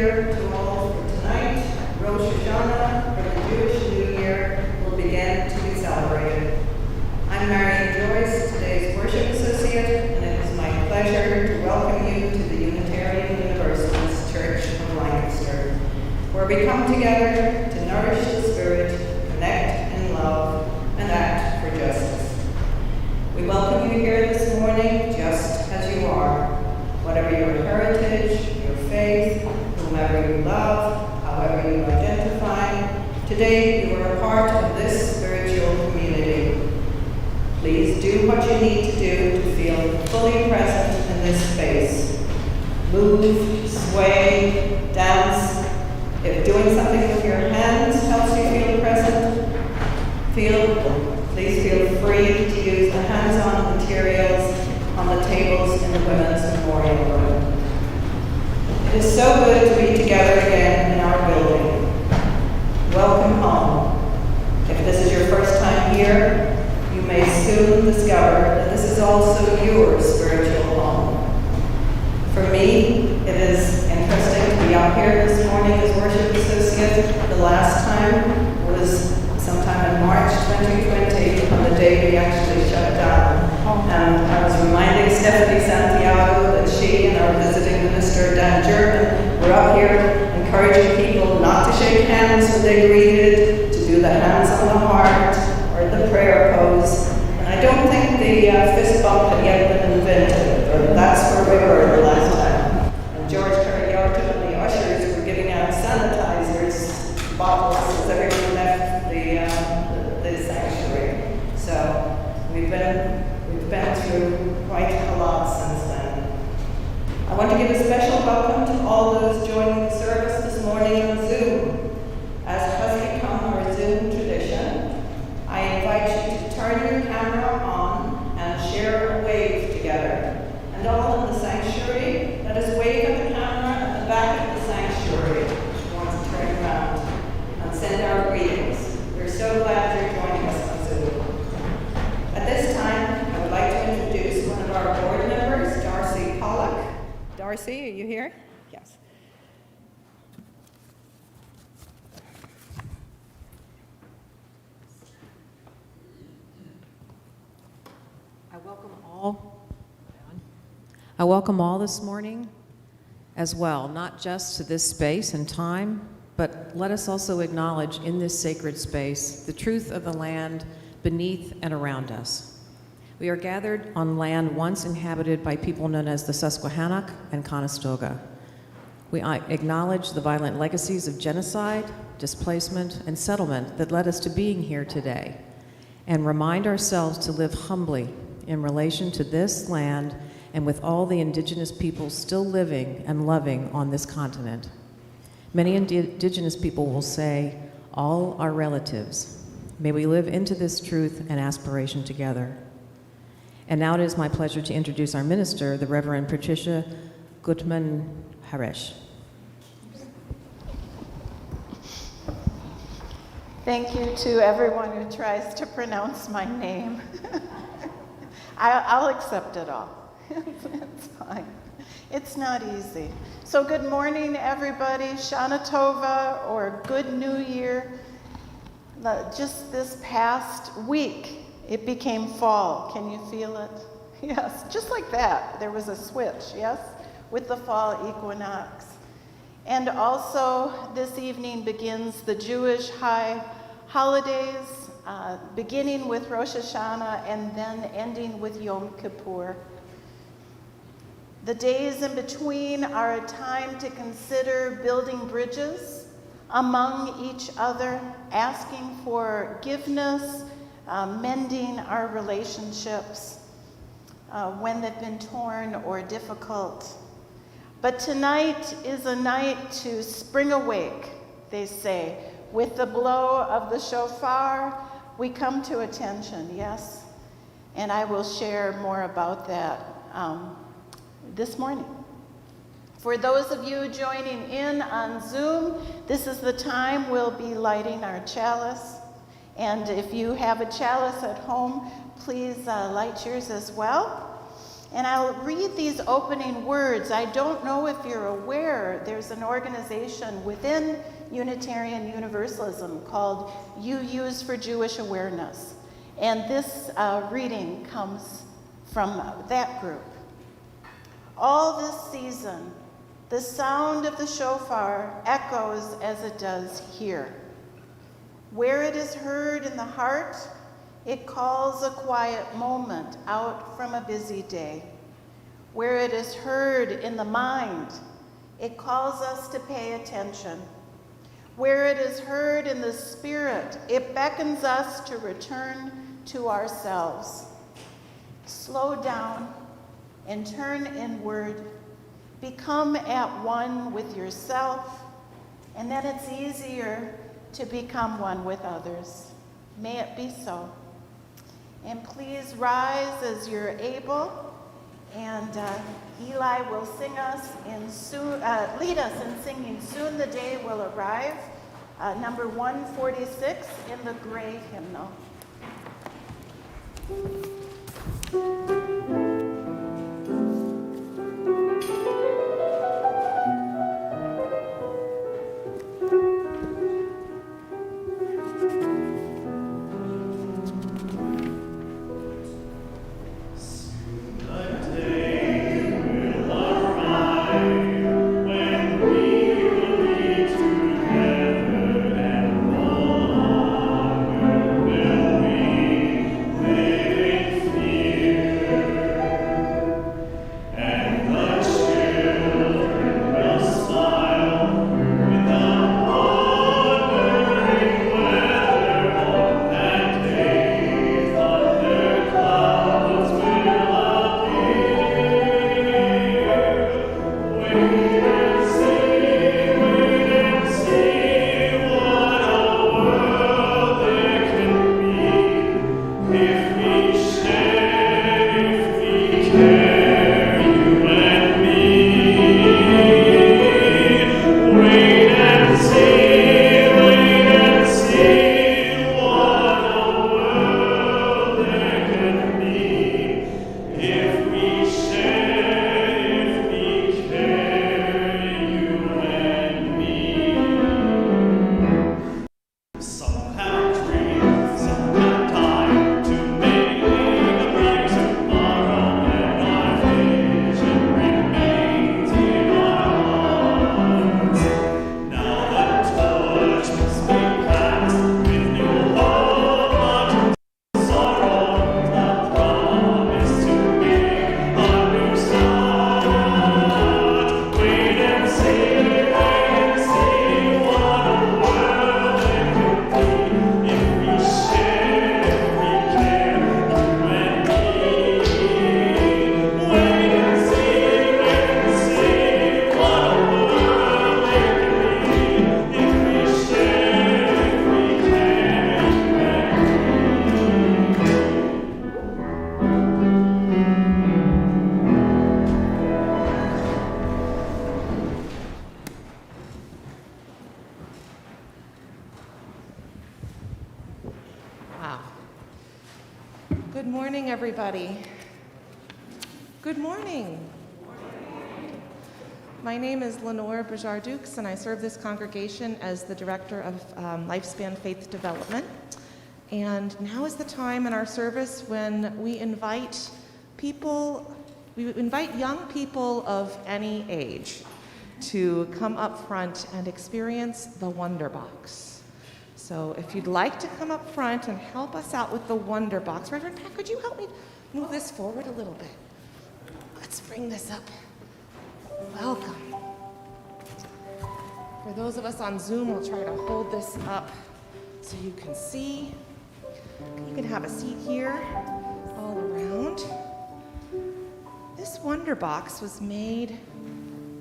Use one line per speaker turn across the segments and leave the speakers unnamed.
cheer to all for tonight. Rosh Hashanah, or the Jewish New Year, will begin to be celebrated. I'm Marian Joyce, today's worship associate, and it is my pleasure to welcome you to the Unitarian Universalist Church of Lancaster, where we come together to nourish the spirit, connect in love, and act for justice. We welcome you here this morning just as you are, whatever your heritage, your faith, whomever you love, however you identify. Today you are a part of this spiritual community. Please do what you need to do to feel fully present in this space. Move, sway, dance. If doing something with your hands helps you feel present, please feel free to use the hands-on materials on the tables in the Women's Memorial Room. It is so good to be together again in our building. Welcome home. If this is your first time here, you may soon discover that this is also your spiritual home. For me, it is interesting to be out here this morning as worship associate. The last time was sometime in March 2020, on the day we actually shut down. And I was reminding Stephanie Santiago that she and our visiting minister, Dan German, were up here encouraging people not to shake hands when they greeted, to do the hands on the heart or the prayer pose. And I don't think the fist bump had yet been invented, but that's where we were the last time. And George Carriarto and the ushers were giving out sanitizers, bottles, as everyone left the sanctuary. So we've been through quite a lot since then. I want to give a special welcome to all those joining the service this morning on Zoom. As has become our Zoom tradition, I invite you to turn your camera on and share a wave together. And all in the sanctuary, let us wave at the camera at the back of the sanctuary, which wants to turn around, and send our greetings. We're so glad you're joining us on Zoom. At this time, I would like to introduce one of our board members, Darcy Pollock. Darcy, are you here? Yes.
I welcome all this morning as well, not just to this space and time, but let us also acknowledge in this sacred space the truth of the land beneath and around us. We are gathered on land once inhabited by people known as the Susquehannock and Conestoga. We acknowledge the violent legacies of genocide, displacement, and settlement that led us to being here today, and remind ourselves to live humbly in relation to this land and with all the indigenous peoples still living and loving on this continent. Many indigenous people will say, all are relatives. May we live into this truth and aspiration together. And now it is my pleasure to introduce our minister, the Reverend Patricia Guthmann Haresch.
Thank you to everyone who tries to pronounce my name. I'll accept it all. It's fine. It's not easy. So good morning, everybody. Shana Tova, or Good New Year. Just this past week, it became fall. Can you feel it? Yes, just like that. There was a switch, yes, with the fall equinox. And also, this evening begins the Jewish high holidays, beginning with Rosh Hashanah and then ending with Yom Kippur. The days in between are a time to consider building bridges among each other, asking for forgiveness, mending our relationships when they've been torn or difficult. But tonight is a night to spring awake, they say. With the blow of the shofar, we come to attention, yes? And I will share more about that this morning. For those of you joining in on Zoom, this is the time we'll be lighting our chalice. And if you have a chalice at home, please light yours as well. And I'll read these opening words. I don't know if you're aware, there's an organization within Unitarian Universalism called UUs for Jewish Awareness. And this reading comes from that group. All this season, the sound of the shofar echoes as it does here. Where it is heard in the heart, it calls a quiet moment out from a busy day. Where it is heard in the mind, it calls us to pay attention. Where it is heard in the spirit, it beckons us to return to ourselves. Slow down and turn inward. Become at one with yourself, and then it's easier to become one with others. May it be so. And please rise as you're able, and Eli will lead us in singing Soon the Day Will Arrive, number 146 in the gray hymnal.
Good morning, everybody. Good morning. My name is Lenore Bajar-Dukes, and I serve this congregation as the Director of Lifespan Faith Development. And now is the time in our service when we invite young people of any age to come up front and experience the Wonder Box. So if you'd like to come up front and help us out with the Wonder Box, Reverend Pat, could you help me move this forward a little bit? Let's bring this up. Welcome. For those of us on Zoom, we'll try to hold this up so you can see. You can have a seat here all around. This Wonder Box was made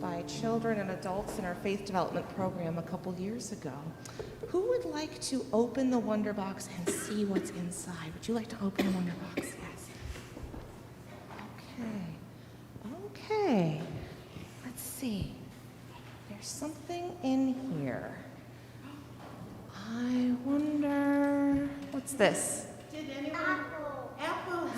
by children and adults in our faith development program a couple years ago. Who would like to open the Wonder Box and see what's inside? Would you like to open the Wonder Box? Yes. Okay. Let's see. There's something in here. I wonder, what's this?
Did anyone? Apples.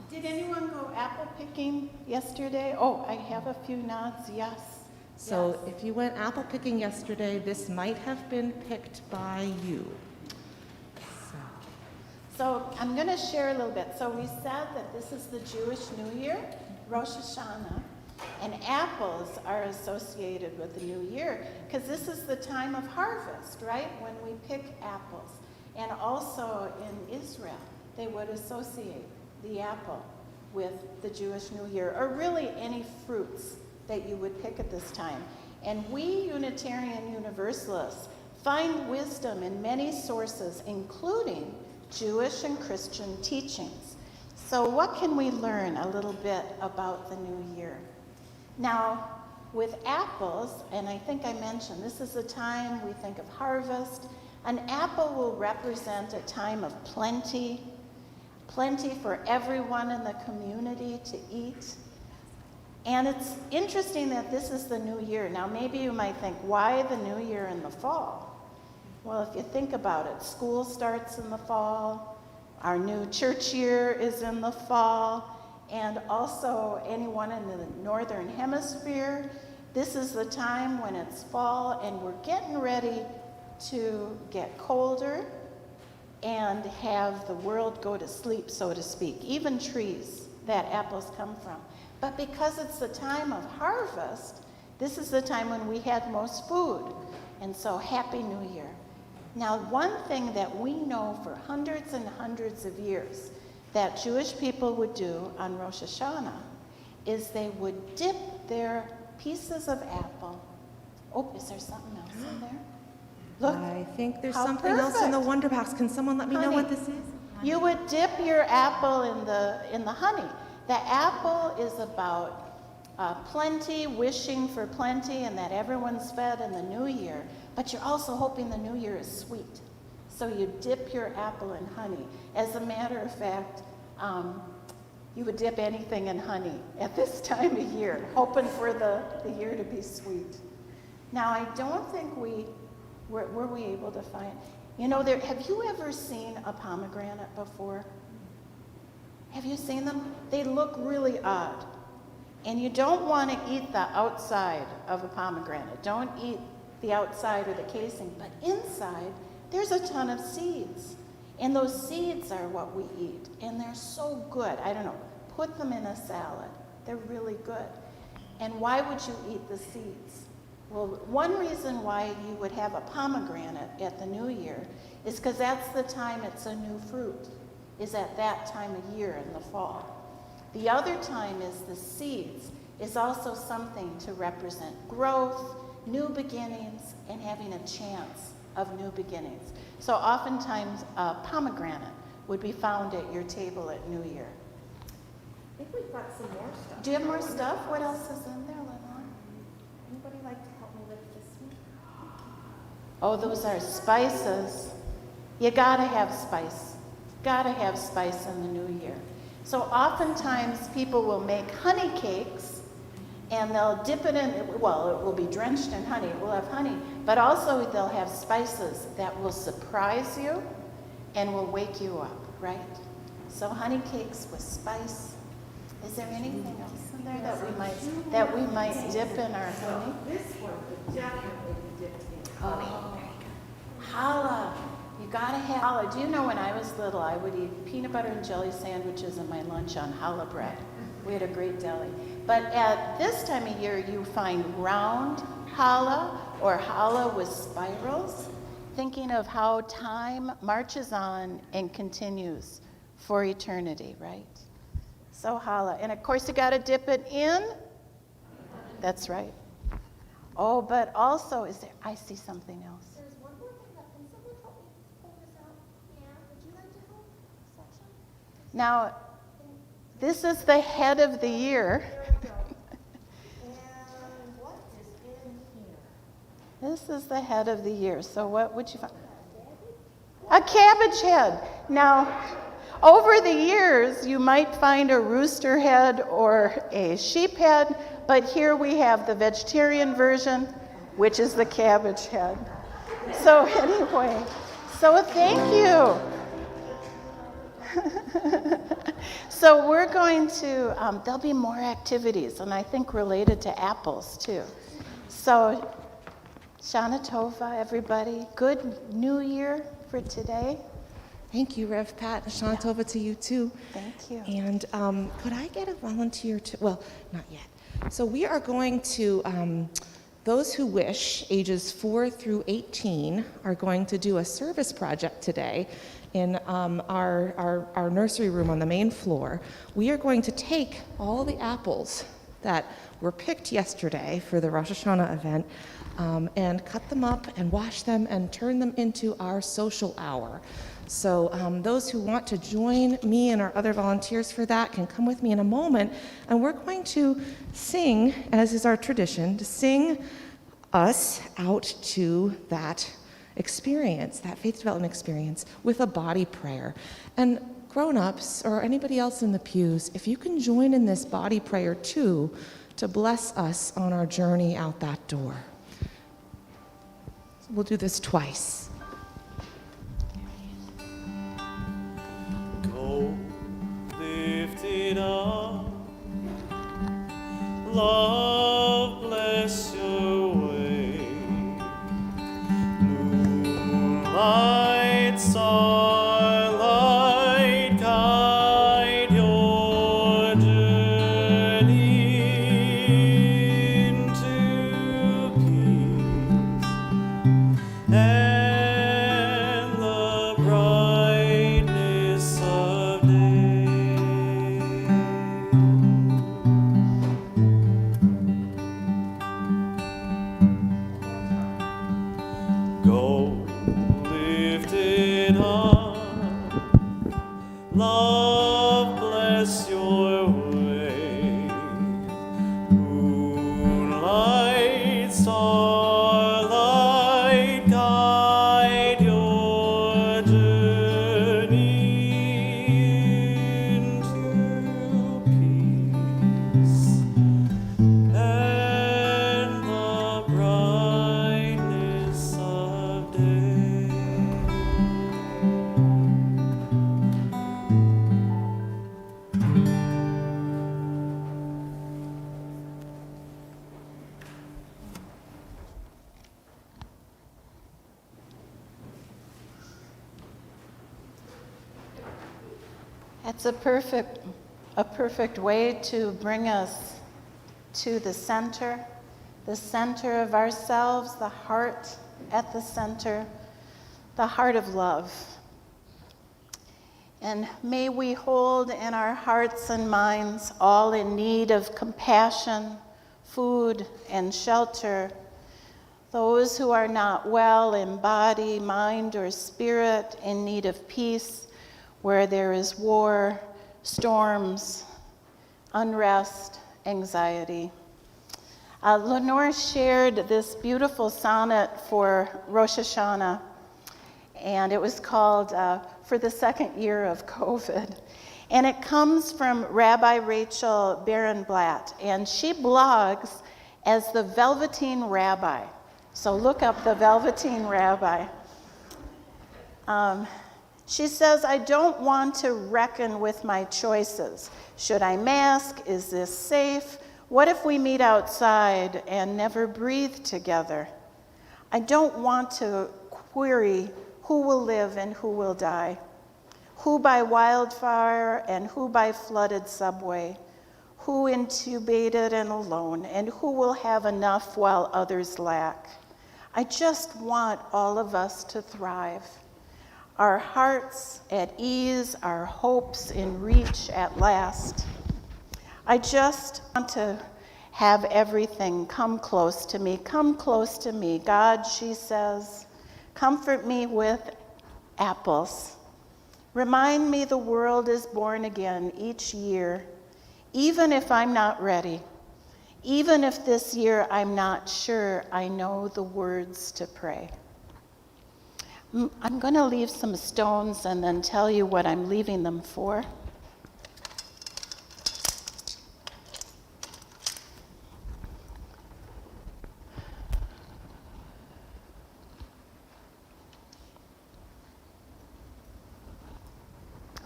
Did anyone go apple picking yesterday? Oh, I have a few nods, yes.
So
Yes.
if you went apple picking yesterday, this might have been picked by you.
So I'm going to share a little bit. So we said that this is the Jewish New Year, Rosh Hashanah, and apples are associated with the New Year because this is the time of harvest, right? When we pick apples. And also in Israel, they would associate the apple with the Jewish New Year, or really any fruits that you would pick at this time. And we Unitarian Universalists find wisdom in many sources, including Jewish and Christian teachings. So what can we learn a little bit about the new year? Now, with apples, and I think I mentioned, this is a time we think of harvest. An apple will represent a time of plenty for everyone in the community to eat. And it's interesting that this is the new year. Now, maybe you might think, why the new year in the fall? Well, if you think about it, school starts in the fall, our new church year is in the fall, and also anyone in the northern hemisphere, this is the time when it's fall and we're getting ready to get colder and have the world go to sleep, so to speak, even trees that apples come from. But because it's the time of harvest, this is the time when we had most food. And so, Happy New Year. Now, one thing that we know for hundreds and hundreds of years that Jewish people would do on Rosh Hashanah is they would dip their pieces of apple. Oh, is there something else in there? Look,
I think there's
how
something else in the
perfect.
Wonder Box. Can someone let me know
Honey.
what this is?
You would dip your apple in the honey. The apple is about plenty, wishing for plenty, and that everyone's fed in the new year. But you're also hoping the new year is sweet. So you dip your apple in honey. As a matter of fact, you would dip anything in honey at this time of year, hoping for the year to be sweet. Now, I don't think were we able to find, have you ever seen a pomegranate before? Have you seen them? They look really odd. And you don't want to eat the outside of a pomegranate. Don't eat the outside or the casing, but inside, there's a ton of seeds. And those seeds are what we eat. And they're so good. I don't know, put them in a salad. They're really good. And why would you eat the seeds? Well, one reason why you would have a pomegranate at the new year is because that's the time it's a new fruit, is at that time of year in the fall. The other time is the seeds is also something to represent growth, new beginnings, and having a chance of new beginnings. So oftentimes a pomegranate would be found at your table at New Year.
I think we've got some more stuff.
Do you have more stuff? What else is in there, Lenore?
Anybody like to help me with this one?
Oh, those are spices. You gotta have spice. Gotta have spice in the new year. So oftentimes people will make honey cakes and they'll dip it in, well, it will be drenched in honey, it will have honey, but also they'll have spices that will surprise you and will wake you up, right? So honey cakes with spice. Is there anything else in there that we might dip in our honey?
This one would definitely be dipped in honey.
Challah. You gotta have challah. Do you know when I was little, I would eat peanut butter and jelly sandwiches in my lunch on challah bread. We had a great deli. But at this time of year, you find round challah or challah with spirals, thinking of how time marches on and continues for eternity, right? So challah. And of course, you gotta dip it in. That's right. Oh, but also, I see something else.
There's one more thing that can someone help me pull this out? Yeah, would you like to help? Section?
Now, this is the head of the year.
There we go. And what is in here?
This is the head of the year. So what would you find? A cabbage head. Now, over the years, you might find a rooster head or a sheep head, but here we have the vegetarian version, which is the cabbage head. So anyway, so thank you. So we're going to, there'll be more activities, and I think related to apples too. So, Shana Tova, everybody. Good New Year for today.
Thank you, Rev Pat. Shana Tova to you too.
Thank you.
And could I get a volunteer to, well, not yet. So we are going to, those who wish, ages 4 through 18, are going to do a service project today in our nursery room on the main floor. We are going to take all the apples that were picked yesterday for the Rosh Hashanah event and cut them up and wash them and turn them into our social hour. So those who want to join me and our other volunteers for that can come with me in a moment, and we're going to sing, as is our tradition, to sing us out to that experience, that faith development experience, with a body prayer. And grown-ups or anybody else in the pews, if you can join in this body prayer too, to bless us on our journey out that door. So we'll do this twice.
Go, lift it up, love bless your way, moonlight, starlight, guide your journey into peace and the brightness of day. Go, lift it up, love bless your way, moonlight, starlight, guide your journey into peace and the brightness of day.
It's a perfect way to bring us to the center of ourselves, the heart at the center, the heart of love. And may we hold in our hearts and minds all in need of compassion, food, and shelter, those who are not well in body, mind, or spirit, in need of peace, where there is war, storms, unrest, anxiety. Lenore shared this beautiful sonnet for Rosh Hashanah, and it was called For the Second Year of COVID. And it comes from Rabbi Rachel Barenblatt, and she blogs as the Velveteen Rabbi. So look up the Velveteen Rabbi. She says, I don't want to reckon with my choices. Should I mask? Is this safe? What if we meet outside and never breathe together? I don't want to query who will live and who will die, who by wildfire and who by flooded subway, who intubated and alone, and who will have enough while others lack. I just want all of us to thrive. Our hearts at ease, our hopes in reach at last. I just want to have everything come close to me. Come close to me. God, she says, comfort me with apples. Remind me the world is born again each year, even if I'm not ready. Even if this year I'm not sure I know the words to pray. I'm going to leave some stones and then tell you what I'm leaving them for.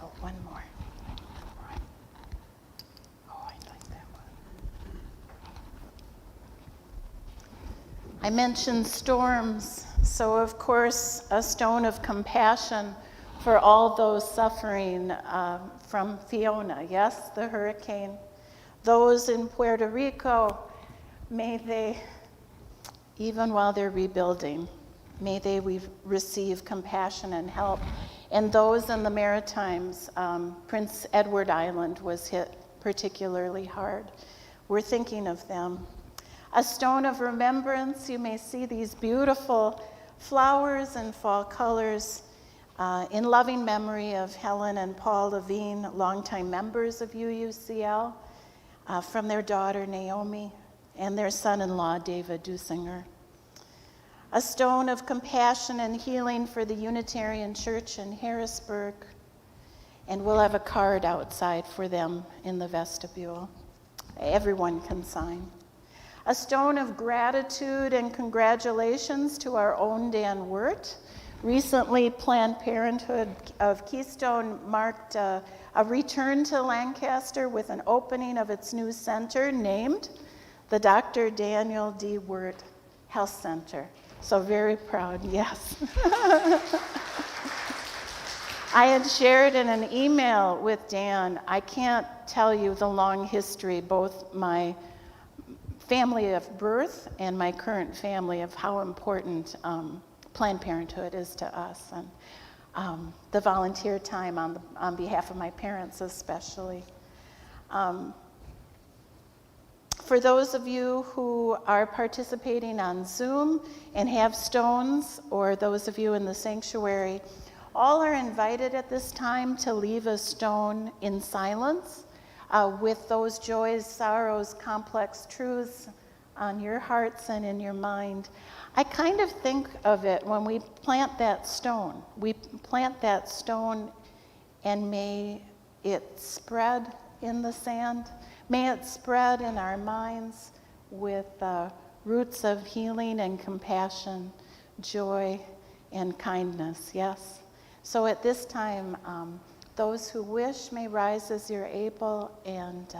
Oh, one more. I mentioned storms, so of course, a stone of compassion for all those suffering from Fiona, yes, the hurricane. Those in Puerto Rico, may they, even while they're rebuilding, may they receive compassion and help. And those in the Maritimes, Prince Edward Island was hit particularly hard. We're thinking of them. A stone of remembrance, you may see these beautiful flowers and fall colors in loving memory of Helen and Paul Levine, longtime members of UUCL, from their daughter Naomi and their son-in-law David Dusinger. A stone of compassion and healing for the Unitarian Church in Harrisburg, and we'll have a card outside for them in the vestibule. Everyone can sign. A stone of gratitude and congratulations to our own Dan Wirt. Recently, Planned Parenthood of Keystone marked a return to Lancaster with an opening of its new center named the Dr. Daniel D. Wirt Health Center. So very proud, yes. I had shared in an email with Dan, I can't tell you the long history, both my family of birth and my current family, of how important Planned Parenthood is to us, and the volunteer time on behalf of my parents especially. For those of you who are participating on Zoom and have stones, or those of you in the sanctuary, all are invited at this time to leave a stone in silence with those joys, sorrows, complex truths on your hearts and in your mind. I kind of think of it when we plant that stone. We plant that stone, and may it spread in the sand. May it spread in our minds with roots of healing and compassion, joy and kindness, yes? So at this time, those who wish may rise as you're able and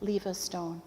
leave a stone.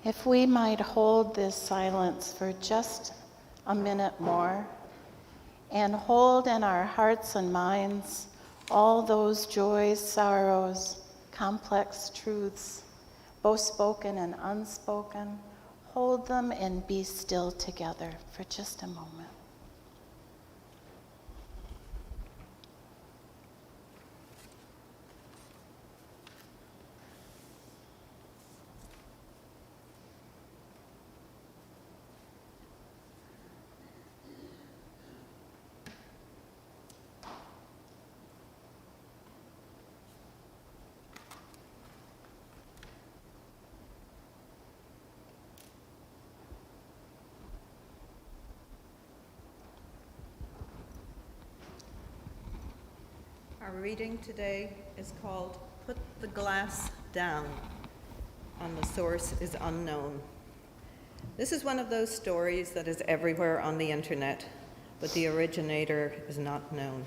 If we might hold this silence for just a minute more and hold in our hearts and minds all those joys, sorrows, complex truths, both spoken and unspoken, hold them and be still together for just a moment.
Our reading today is called Put the Glass Down, and the source is unknown. This is one of those stories that is everywhere on the internet, but the originator is not known.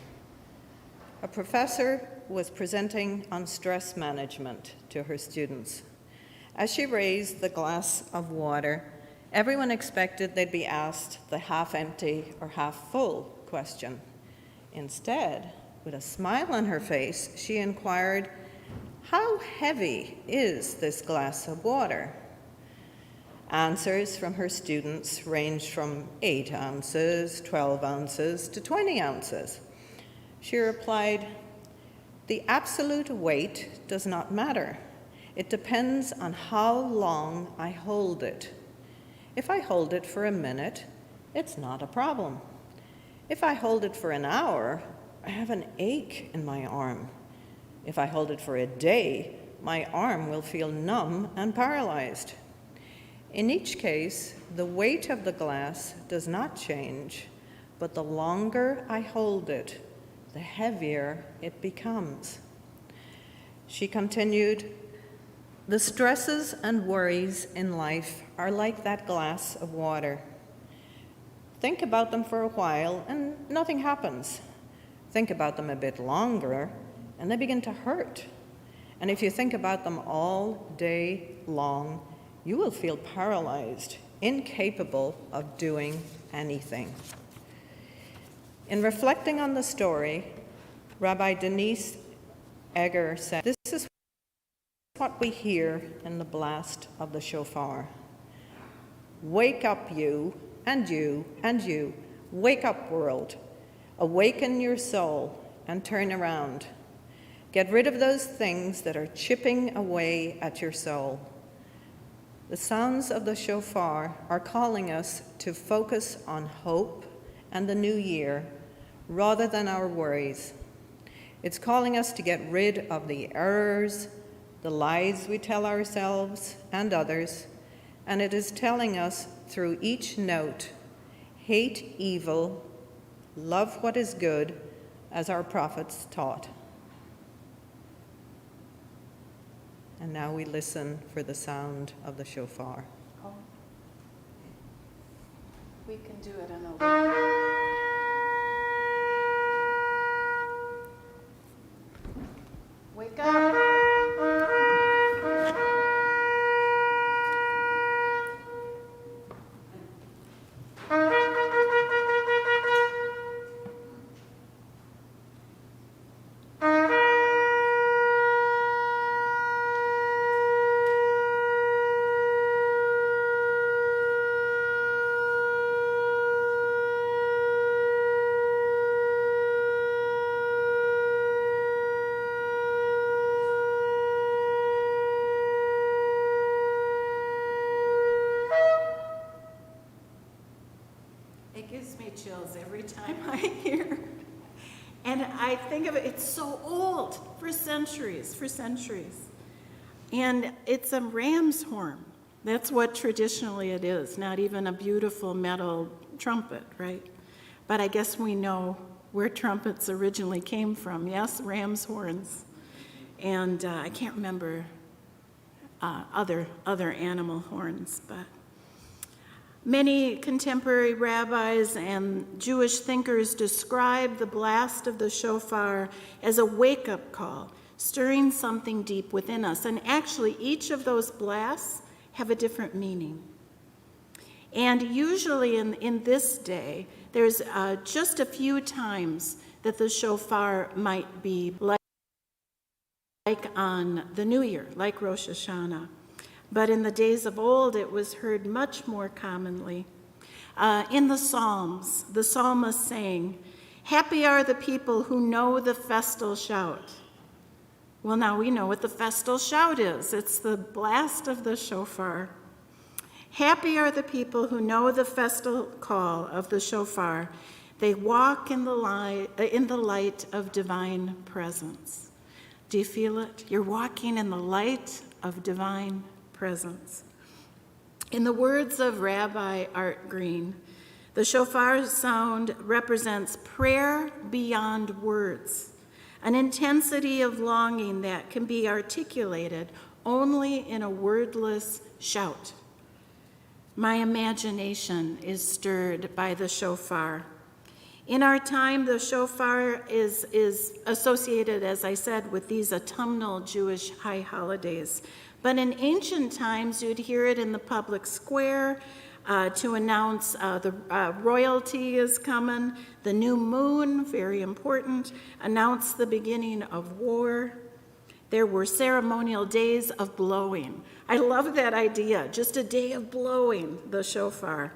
A professor was presenting on stress management to her students. As she raised the glass of water, everyone expected they'd be asked the half-empty or half-full question. Instead, with a smile on her face, she inquired, "How heavy is this glass of water?" Answers from her students ranged from 8 ounces, 12 ounces, to 20 ounces. She replied, "The absolute weight does not matter. It depends on how long I hold it. If I hold it for a minute, it's not a problem. If I hold it for an hour, I have an ache in my arm. If I hold it for a day, my arm will feel numb and paralyzed. In each case, the weight of the glass does not change, but the longer I hold it, the heavier it becomes." She continued, "The stresses and worries in life are like that glass of water. Think about them for a while and nothing happens. Think about them a bit longer, and they begin to hurt. And if you think about them all day long, you will feel paralyzed, incapable of doing anything." In reflecting on the story, Rabbi Denise Egger said, "This is what we hear in the blast of the shofar. Wake up, you, and you, and you. Wake up, world. Awaken your soul and turn around. Get rid of those things that are chipping away at your soul." The sounds of the shofar are calling us to focus on hope and the new year rather than our worries. It's calling us to get rid of the errors, the lies we tell ourselves and others, and it is telling us through each note, hate evil, love what is good, as our prophets taught. And now we listen for the sound of the shofar.
Oh. We can do it in a Wake up.
It gives me chills every time I hear. And I think of it, it's so old, for centuries. And it's a ram's horn. That's what traditionally it is, not even a beautiful metal trumpet, right? But I guess we know where trumpets originally came from. Yes, ram's horns. And I can't remember other animal horns, but many contemporary rabbis and Jewish thinkers describe the blast of the shofar as a wake-up call, stirring something deep within us. And actually, each of those blasts have a different meaning. And usually in this day, there's just a few times that the shofar might be like on the New Year, like Rosh Hashanah. But in the days of old, it was heard much more commonly. In the Psalms, the psalmist saying, "Happy are the people who know the festal shout." Well, now we know what the festal shout is. It's the blast of the shofar. Happy are the people who know the festal call of the shofar. They walk in the light of divine presence. Do you feel it? You're walking in the light of divine presence. In the words of Rabbi Art Green, the shofar sound represents prayer beyond words, an intensity of longing that can be articulated only in a wordless shout. My imagination is stirred by the shofar. In our time, the shofar is associated, as I said, with these autumnal Jewish high holidays. But in ancient times, you'd hear it in the public square to announce the royalty is coming. The new moon, very important, announced the beginning of war. There were ceremonial days of blowing. I love that idea, just a day of blowing the shofar.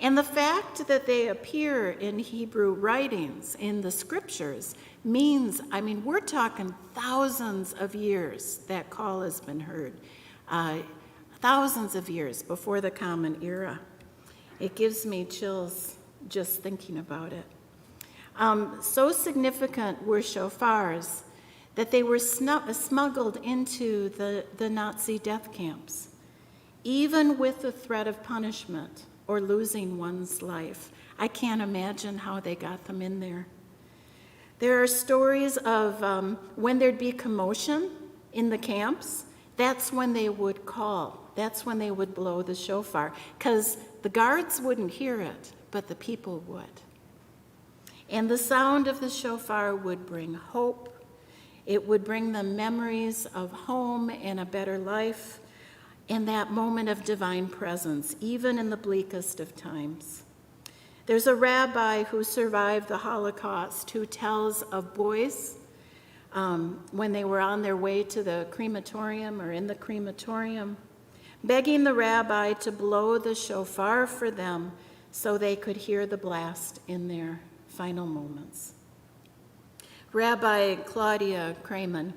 And the fact that they appear in Hebrew writings, in the scriptures, means, we're talking thousands of years that call has been heard. Thousands of years before the Common Era. It gives me chills just thinking about it. So significant were shofars that they were smuggled into the Nazi death camps, even with the threat of punishment or losing one's life. I can't imagine how they got them in there. There are stories of when there'd be commotion in the camps, that's when they would call. That's when they would blow the shofar, because the guards wouldn't hear it, but the people would. And the sound of the shofar would bring hope. It would bring them memories of home and a better life, and that moment of divine presence, even in the bleakest of times. There's a rabbi who survived the Holocaust who tells of boys when they were on their way to the crematorium or in the crematorium, begging the rabbi to blow the shofar for them so they could hear the blast in their final moments. Rabbi Claudia Kramen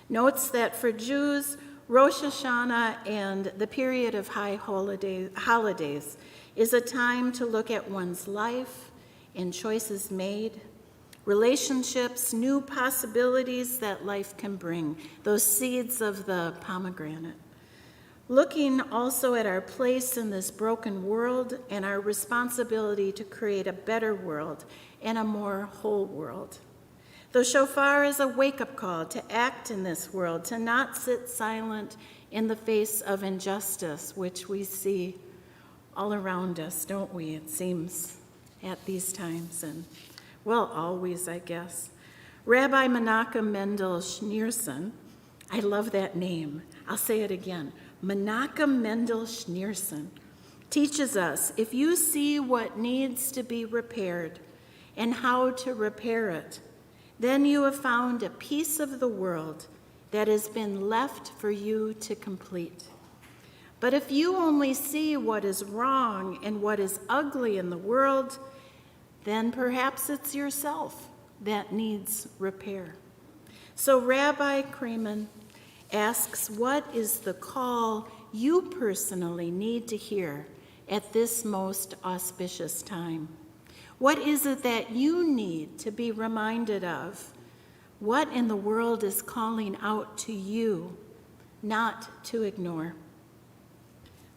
notes that for Jews, Rosh Hashanah and the period of high holidays is a time to look at one's life and choices made, relationships, new possibilities that life can bring, those seeds of the pomegranate. Looking also at our place in this broken world and our responsibility to create a better world and a more whole world. The shofar is a wake-up call to act in this world, to not sit silent in the face of injustice, which we see all around us, don't we? It seems at these times, and well, always, I guess. Rabbi Menachem Mendel Schneerson, I love that name. I'll say it again. Menachem Mendel Schneerson teaches us, if you see what needs to be repaired and how to repair it, then you have found a piece of the world that has been left for you to complete. But if you only see what is wrong and what is ugly in the world, then perhaps it's yourself that needs repair. So Rabbi Kramen asks, what is the call you personally need to hear at this most auspicious time? What is it that you need to be reminded of? What in the world is calling out to you not to ignore?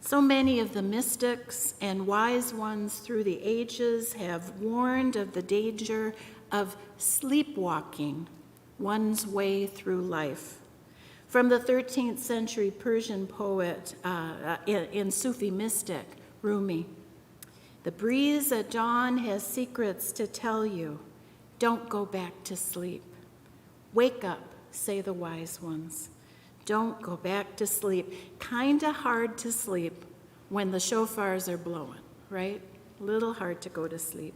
So many of the mystics and wise ones through the ages have warned of the danger of sleepwalking one's way through life. From the 13th century Persian poet and Sufi mystic, Rumi, the breeze at dawn has secrets to tell you. Don't go back to sleep. Wake up, say the wise ones. Don't go back to sleep. Kinda hard to sleep when the shofars are blowing, right? A little hard to go to sleep.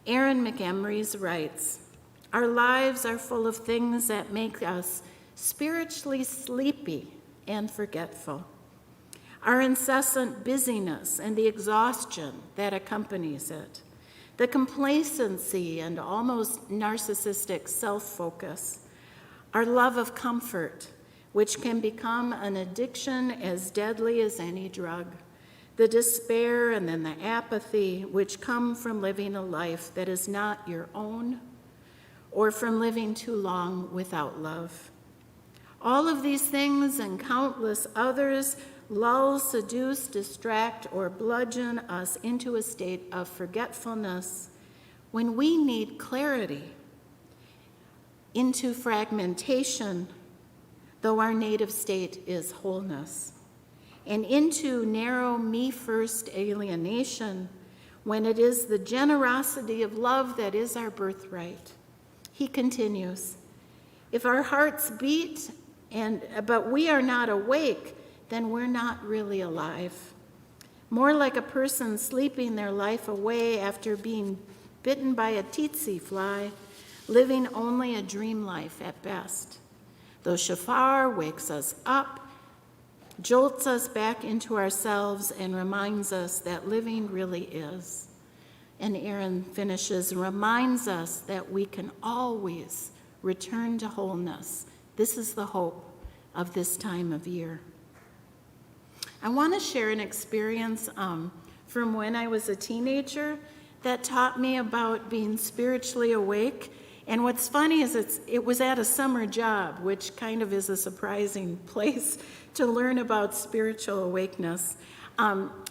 Aaron McEmrys writes, our lives are full of things that make us spiritually sleepy and forgetful. Our incessant busyness and the exhaustion that accompanies it, the complacency and almost narcissistic self-focus, our love of comfort, which can become an addiction as deadly as any drug, the despair and then the apathy which come from living a life that is not your own or from living too long without love. All of these things and countless others lull, seduce, distract, or bludgeon us into a state of forgetfulness when we need clarity, into fragmentation, though our native state is wholeness, and into narrow me-first alienation when it is the generosity of love that is our birthright. He continues, if our hearts beat but we are not awake, then we're not really alive. More like a person sleeping their life away after being bitten by a tsetse fly, living only a dream life at best. The shofar wakes us up, jolts us back into ourselves, and reminds us that living really is. And Aaron finishes, reminds us that we can always return to wholeness. This is the hope of this time of year. I want to share an experience from when I was a teenager that taught me about being spiritually awake. And what's funny is it was at a summer job, which kind of is a surprising place to learn about spiritual awakeness.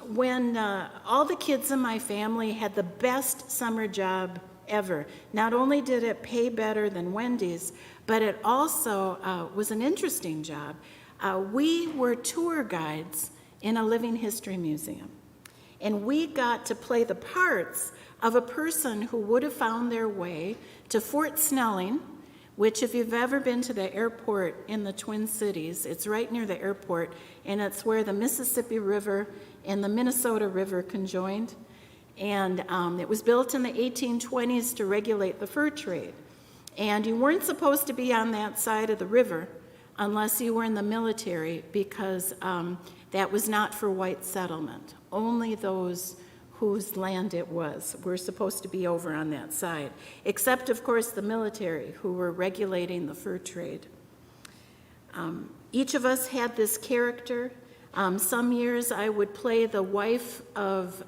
When all the kids in my family had the best summer job ever. Not only did it pay better than Wendy's, but it also was an interesting job. We were tour guides in a living history museum, and we got to play the parts of a person who would have found their way to Fort Snelling, which if you've ever been to the airport in the Twin Cities, it's right near the airport, and it's where the Mississippi River and the Minnesota River conjoined. And it was built in the 1820s to regulate the fur trade. And you weren't supposed to be on that side of the river unless you were in the military, because that was not for white settlement. Only those whose land it was were supposed to be over on that side, except, of course, the military, who were regulating the fur trade. Each of us had this character. Some years I would play the wife of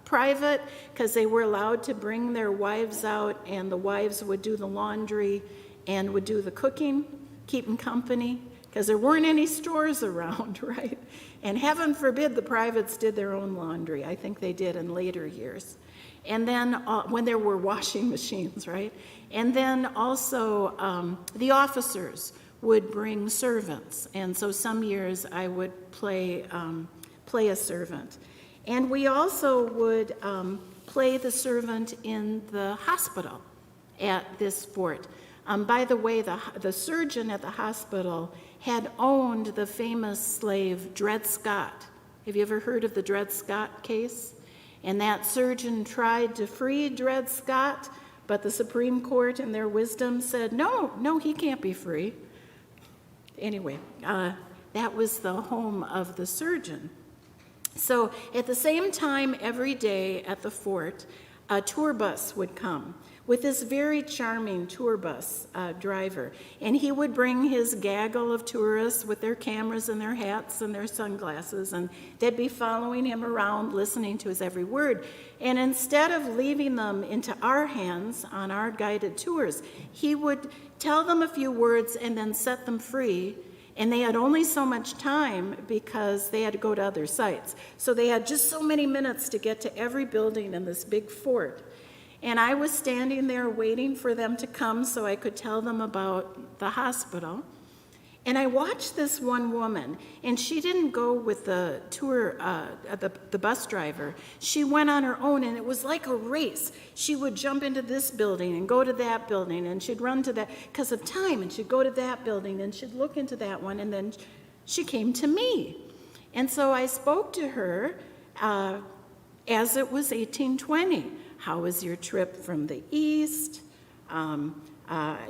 private, because they were allowed to bring their wives out, and the wives would do the laundry and would do the cooking, keeping company, because there weren't any stores around, right? And heaven forbid the privates did their own laundry. I think they did in later years. And then when there were washing machines, right? And then also the officers would bring servants. And so some years I would play a servant. And we also would play the servant in the hospital at this fort. By the way, the surgeon at the hospital had owned the famous slave Dred Scott. Have you ever heard of the Dred Scott case? And that surgeon tried to free Dred Scott, but the Supreme Court in their wisdom said, no, he can't be free. Anyway, that was the home of the surgeon. So at the same time every day at the fort, a tour bus would come with this very charming tour bus driver. And he would bring his gaggle of tourists with their cameras and their hats and their sunglasses, and they'd be following him around, listening to his every word. And instead of leaving them into our hands on our guided tours, he would tell them a few words and then set them free. And they had only so much time because they had to go to other sites. So they had just so many minutes to get to every building in this big fort. And I was standing there waiting for them to come so I could tell them about the hospital. And I watched this one woman, and she didn't go with the tour, the bus driver. She went on her own, and it was like a race. She would jump into this building and go to that building, and she'd run to that because of time, and she'd go to that building, and she'd look into that one, and then she came to me. And so I spoke to her as it was 1820. How was your trip from the east?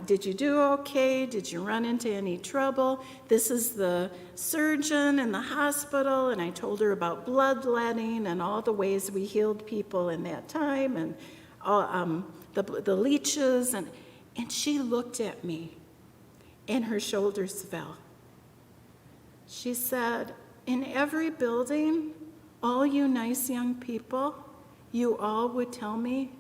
Did you do okay? Did you run into any trouble? This is the surgeon in the hospital, and I told her about bloodletting and all the ways we healed people in that time, and the leeches, and she looked at me, and her shoulders fell. She said, in every building, all you nice young people, you all would tell me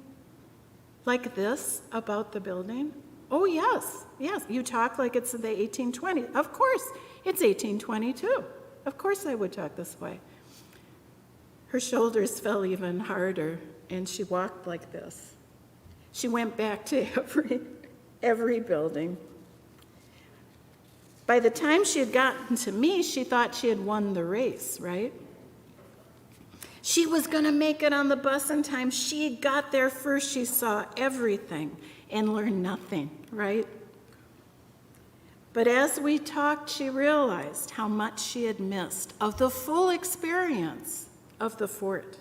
like this about the building? Oh, yes, you talk like it's the 1820s. Of course, it's 1822. Of course I would talk this way. Her shoulders fell even harder, and she walked like this. She went back to every building. By the time she had gotten to me, she thought she had won the race, right? She was going to make it on the bus in time. She got there first. She saw everything and learned nothing, right? But as we talked, she realized how much she had missed of the full experience of the fort.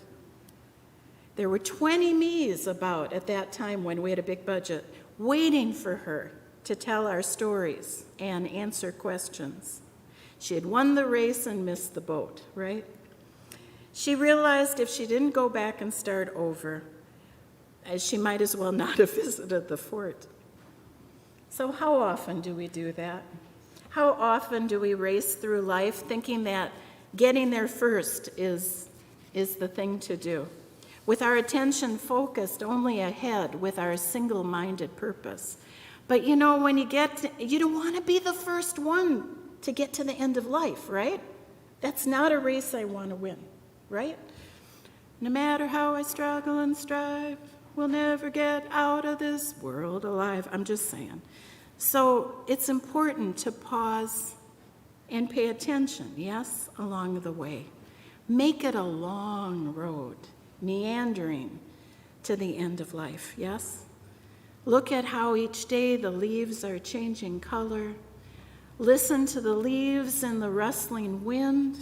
There were 20 me's about at that time when we had a big budget, waiting for her to tell our stories and answer questions. She had won the race and missed the boat, right? She realized if she didn't go back and start over, she might as well not have visited the fort. So how often do we do that? How often do we race through life thinking that getting there first is the thing to do, with our attention focused only ahead with our single-minded purpose? But you know, when you don't want to be the first one to get to the end of life, right? That's not a race I want to win, right? No matter how I struggle and strive, we'll never get out of this world alive. I'm just saying. So it's important to pause and pay attention, yes, along the way. Make it a long road, meandering to the end of life, yes? Look at how each day the leaves are changing color. Listen to the leaves and the rustling wind.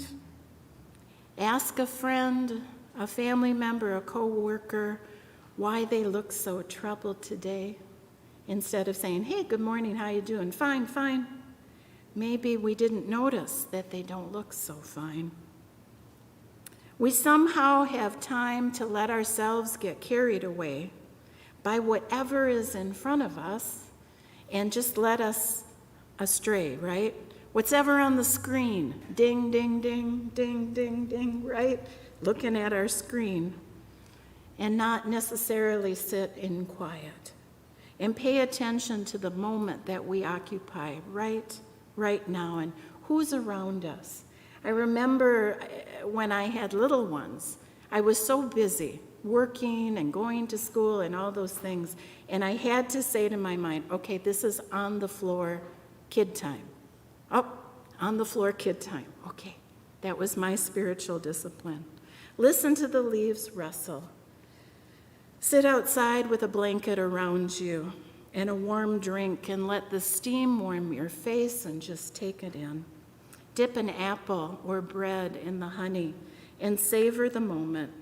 Ask a friend, a family member, a co-worker, why they look so troubled today. Instead of saying, hey, good morning, how you doing? Fine, fine. Maybe we didn't notice that they don't look so fine. We somehow have time to let ourselves get carried away by whatever is in front of us and just let us astray, right? What's ever on the screen, ding, ding, ding, ding, ding, ding, right? Looking at our screen and not necessarily sit in quiet and pay attention to the moment that we occupy right now and who's around us. I remember when I had little ones, I was so busy working and going to school and all those things, and I had to say to my mind, okay, this is on the floor kid time. Oh, on the floor kid time. Okay, that was my spiritual discipline. Listen to the leaves rustle. Sit outside with a blanket around you and a warm drink and let the steam warm your face and just take it in. Dip an apple or bread in the honey and savor the moment.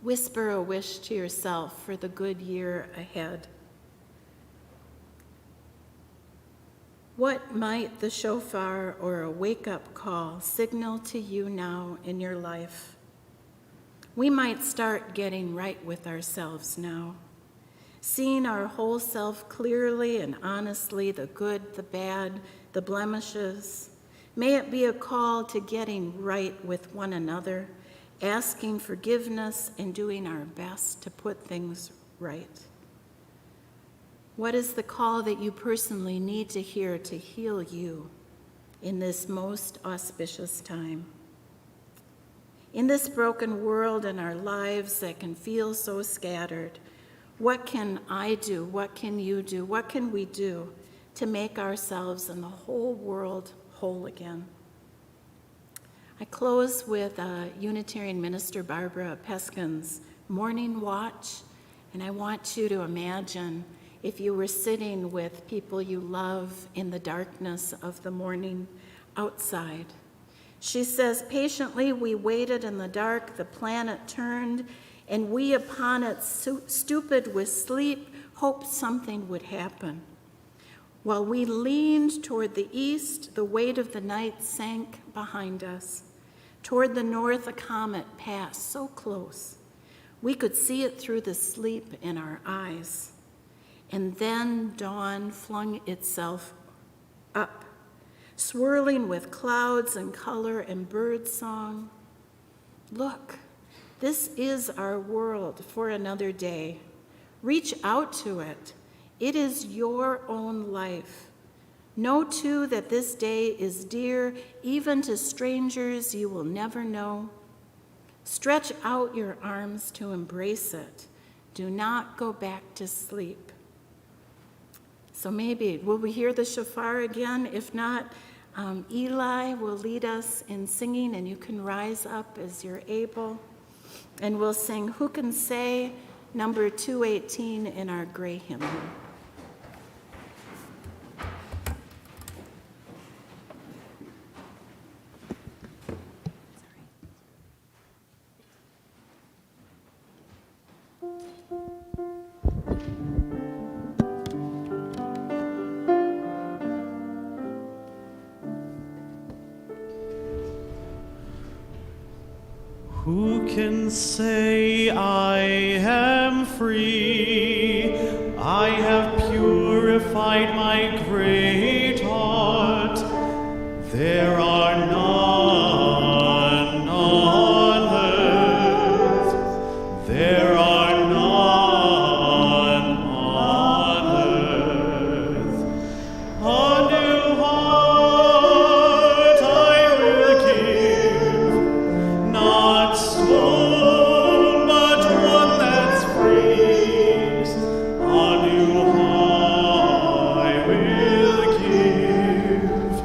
Whisper a wish to yourself for the good year ahead. What might the shofar or a wake-up call signal to you now in your life? We might start getting right with ourselves now, seeing our whole self clearly and honestly, the good, the bad, the blemishes. May it be a call to getting right with one another, asking forgiveness and doing our best to put things right. What is the call that you personally need to hear to heal you in this most auspicious time? In this broken world and our lives that can feel so scattered, what can I do? What can you do? What can we do to make ourselves and the whole world whole again. I close with Unitarian minister Barbara Peskin's morning watch, and I want you to imagine if you were sitting with people you love in the darkness of the morning outside. She says, patiently we waited in the dark, the planet turned, and we upon it, stupid with sleep, hoped something would happen. While we leaned toward the east, the weight of the night sank behind us. Toward the north, a comet passed so close. We could see it through the sleep in our eyes. And then dawn flung itself up, swirling with clouds and color and bird song. Look, this is our world for another day. Reach out to it. It is your own life. Know too that this day is dear even to strangers you will never know. Stretch out your arms to embrace it. Do not go back to sleep. So maybe, will we hear the shofar again? If not, Eli will lead us in singing, and you can rise up as you're able. And we'll sing Who Can Say, number 218 in our gray hymnal.
Who can say I am free? I have purified my great heart. There are none on earth. There are none on earth. A new heart I will give, not stone, but one that's free. A new heart I will give,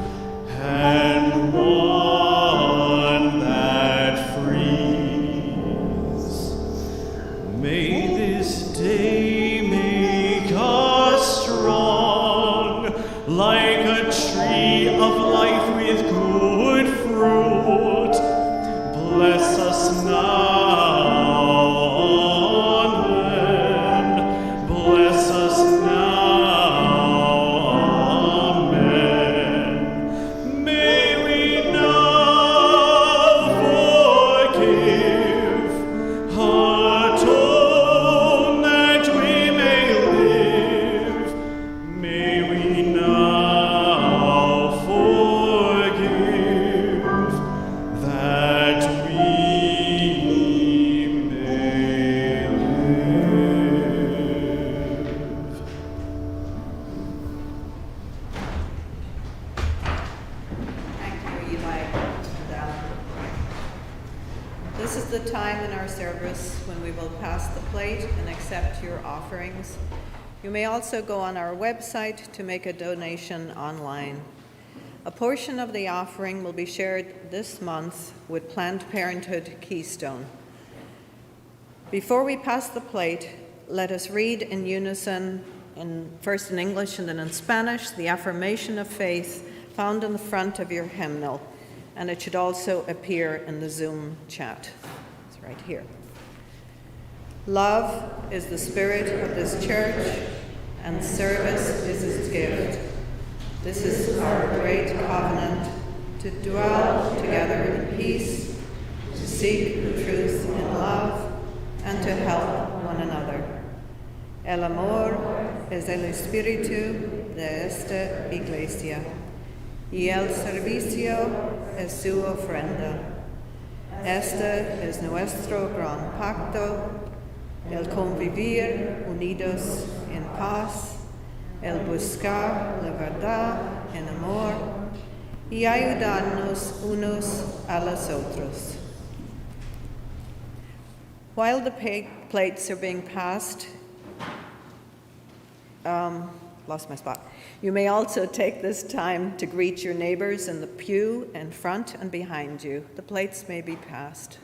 and one that frees. May this day make us strong, like a tree of life with good fruit. Bless us now, amen. Bless us now, amen. May we now forgive, atone that we may live. May we now forgive, that we may live.
Thank you, Eli. This is the time in our service when we will pass the plate and accept your offerings. You may also go on our website to make a donation online. A portion of the offering will be shared this month with Planned Parenthood Keystone. Before we pass the plate, let us read in unison, first in English and then in Spanish, the affirmation of faith found in the front of your hymnal, and it should also appear in the Zoom chat. It's right here. Love is the spirit of this church, and service is its gift. This is our great covenant, to dwell together in peace, to seek the truth in love, and to help one another. El amor es el espíritu de esta iglesia, y el servicio es su ofrenda. Este es nuestro gran pacto, el convivir unidos en paz, el buscar la verdad en amor y ayudarnos unos a los otros. While the plates are being passed, lost my spot. You may also take this time to greet your neighbors in the pew in front and behind you. The plates may be passed.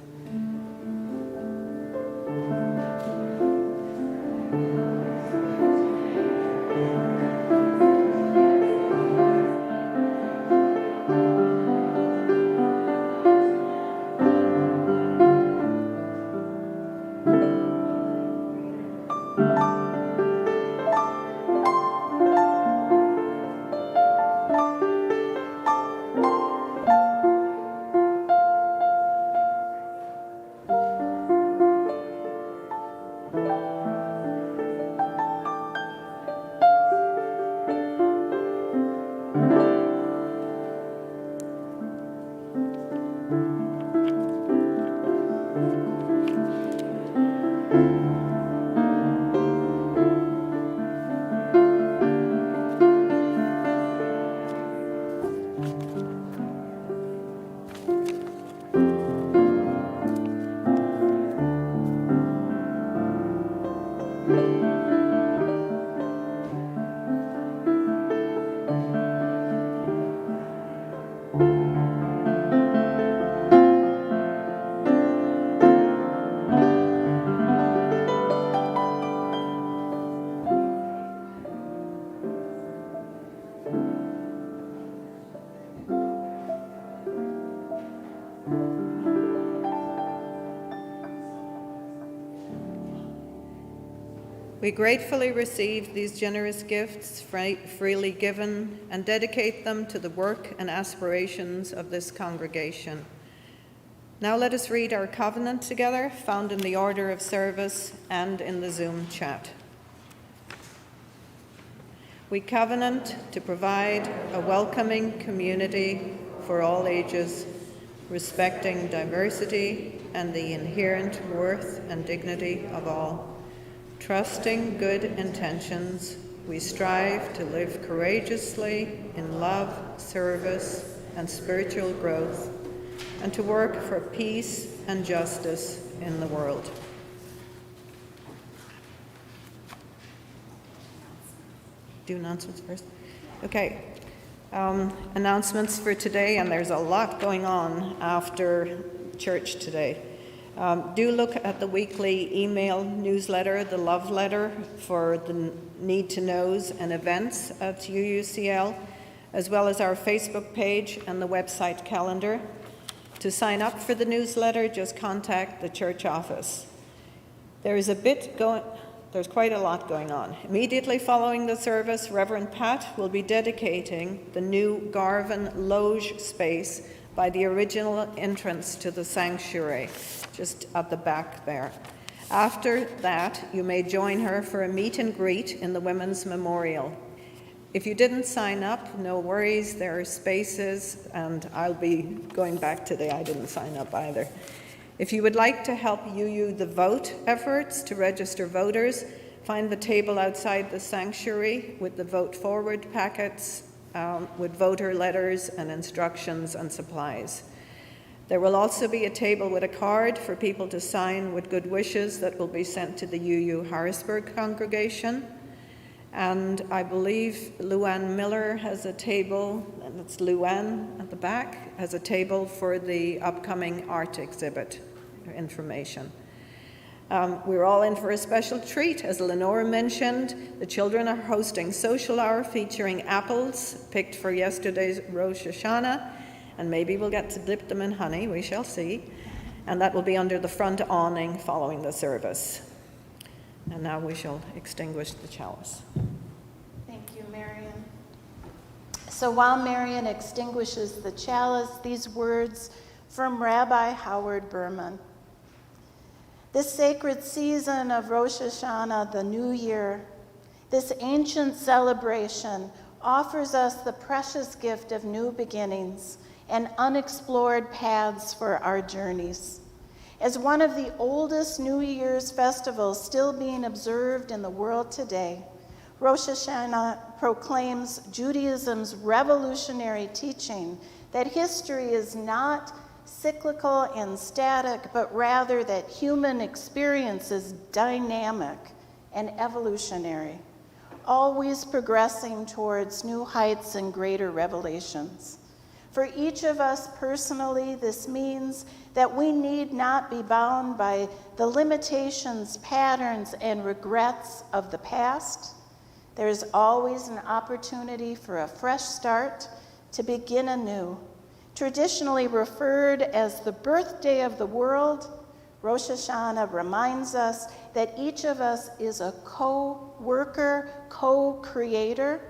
We gratefully receive these generous gifts freely given and dedicate them to the work and aspirations of this congregation. Now let us read our covenant together, found in the order of service and in the Zoom chat. We covenant to provide a welcoming community for all ages, respecting diversity and the inherent worth and dignity of all. Trusting good intentions, we strive to live courageously in love, service, and spiritual growth, and to work for peace and justice in the world. Do announcements first? Okay. Announcements for today, and there's a lot going on after church today. Do look at the weekly email newsletter, the Love Letter, for the need-to-knows and events at UUCL, as well as our Facebook page and the website calendar. To sign up for the newsletter, just contact the church office. There's quite a lot going on. Immediately following the service, Reverend Pat will be dedicating the new Garvin Loge space by the original entrance to the sanctuary, just at the back there. After that, you may join her for a meet and greet in the Women's Memorial. If you didn't sign up, no worries, there are spaces, and I'll be going back today. I didn't sign up either. If you would like to help UU the Vote efforts to register voters, find the table outside the sanctuary with the Vote Forward packets, with voter letters and instructions and supplies. There will also be a table with a card for people to sign with good wishes that will be sent to the UU Harrisburg congregation. And I believe Luann Miller has a table, and it's Luann at the back, has a table for the upcoming art exhibit information. We're all in for a special treat. As Lenore mentioned, the children are hosting social hour featuring apples picked for yesterday's Rosh Hashanah, and maybe we'll get to dip them in honey, we shall see. And that will be under the front awning following the service. And now we shall extinguish the chalice.
Thank you, Marion. So while Marion extinguishes the chalice, these words from Rabbi Howard Berman. This sacred season of Rosh Hashanah, the New Year, this ancient celebration offers us the precious gift of new beginnings and unexplored paths for our journeys. As one of the oldest New Year's festivals still being observed in the world today, Rosh Hashanah proclaims Judaism's revolutionary teaching that history is not cyclical and static, but rather that human experience is dynamic and evolutionary. always progressing towards new heights and greater revelations. For each of us personally, this means that we need not be bound by the limitations, patterns, and regrets of the past. There is always an opportunity for a fresh start to begin anew. Traditionally referred as the birthday of the world, Rosh Hashanah reminds us that each of us is a co-worker, co-creator,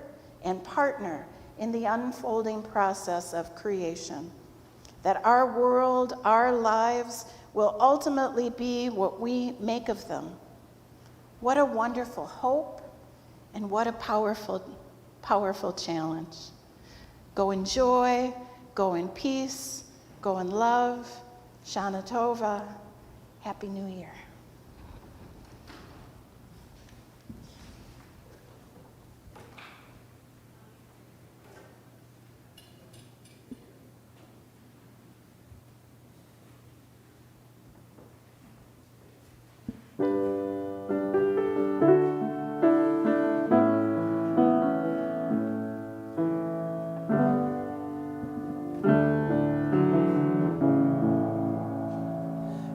and partner in the unfolding process of creation. That our world, our lives, will ultimately be what we make of them. What a wonderful hope, and what a powerful, powerful challenge. Go in joy, go in peace, go in love. Shana Tova. Happy New Year.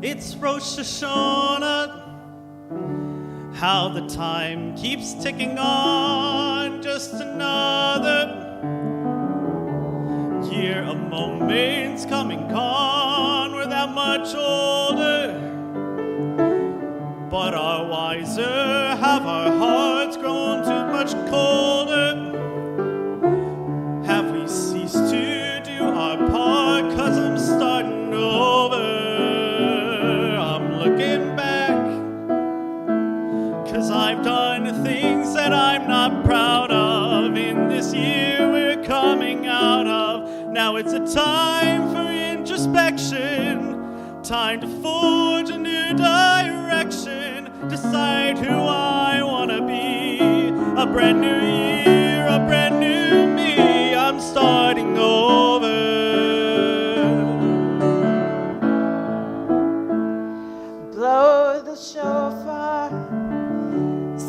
It's Rosh Hashanah. How the time keeps ticking on. Just another year of moments coming gone. We're that much older, but are wiser. Have our hearts grown too much colder? Have we ceased to do our part? 'Cause I'm starting over. Looking back, 'cause I've done things that I'm not proud of. In this year we're coming out of. Now it's a time for introspection, time to forge a new direction, decide who I want to be. A brand new year, a brand new me. I'm starting over.
Blow the shofar,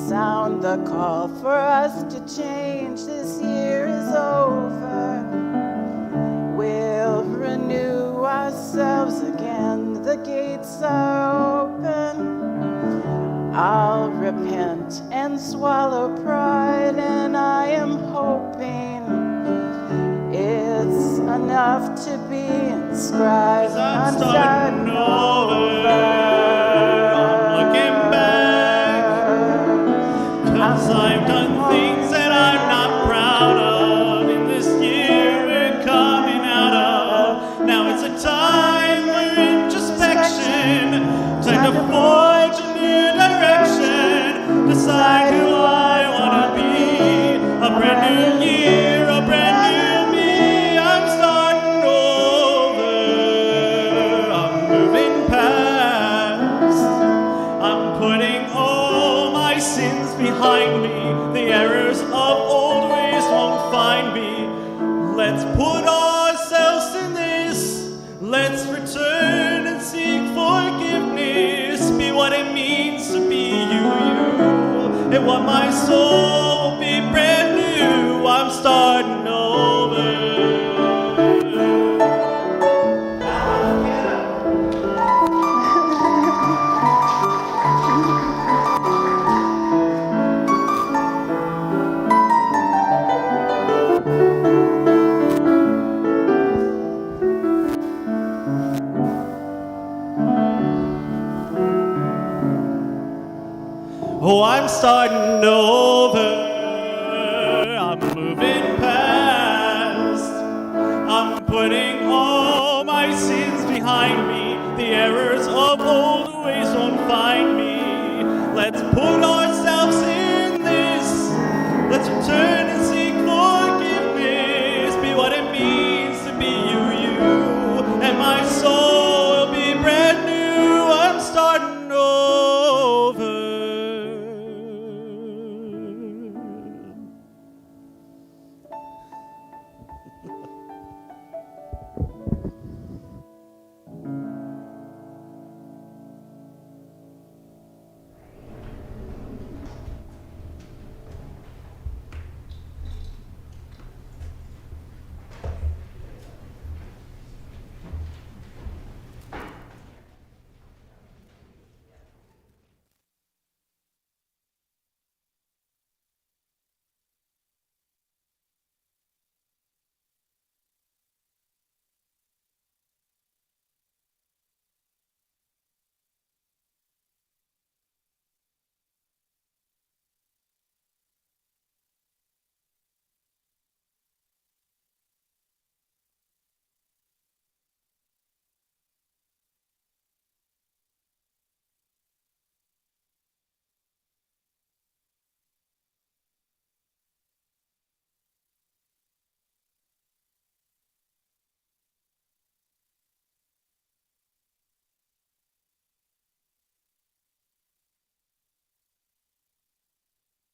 sound the call for us to change. This year is over. We'll renew ourselves again. The gates are open. I'll repent and swallow pride, and I am hoping it's enough to be inscribed.
I'm starting over. I've done things that I'm not proud of. In this year we're coming out of. Now it's a time for introspection, time to forge a new direction, decide who I want to be. A brand new year, a brand new me. I'm starting over. I'm moving past. I'm putting all my sins behind me. The errors of old ways won't find me. Let's put ourselves in this. Let's return and seek forgiveness. Be what it means to be you. And what my soul will be brand new. I'm starting over. Oh, I'm starting over.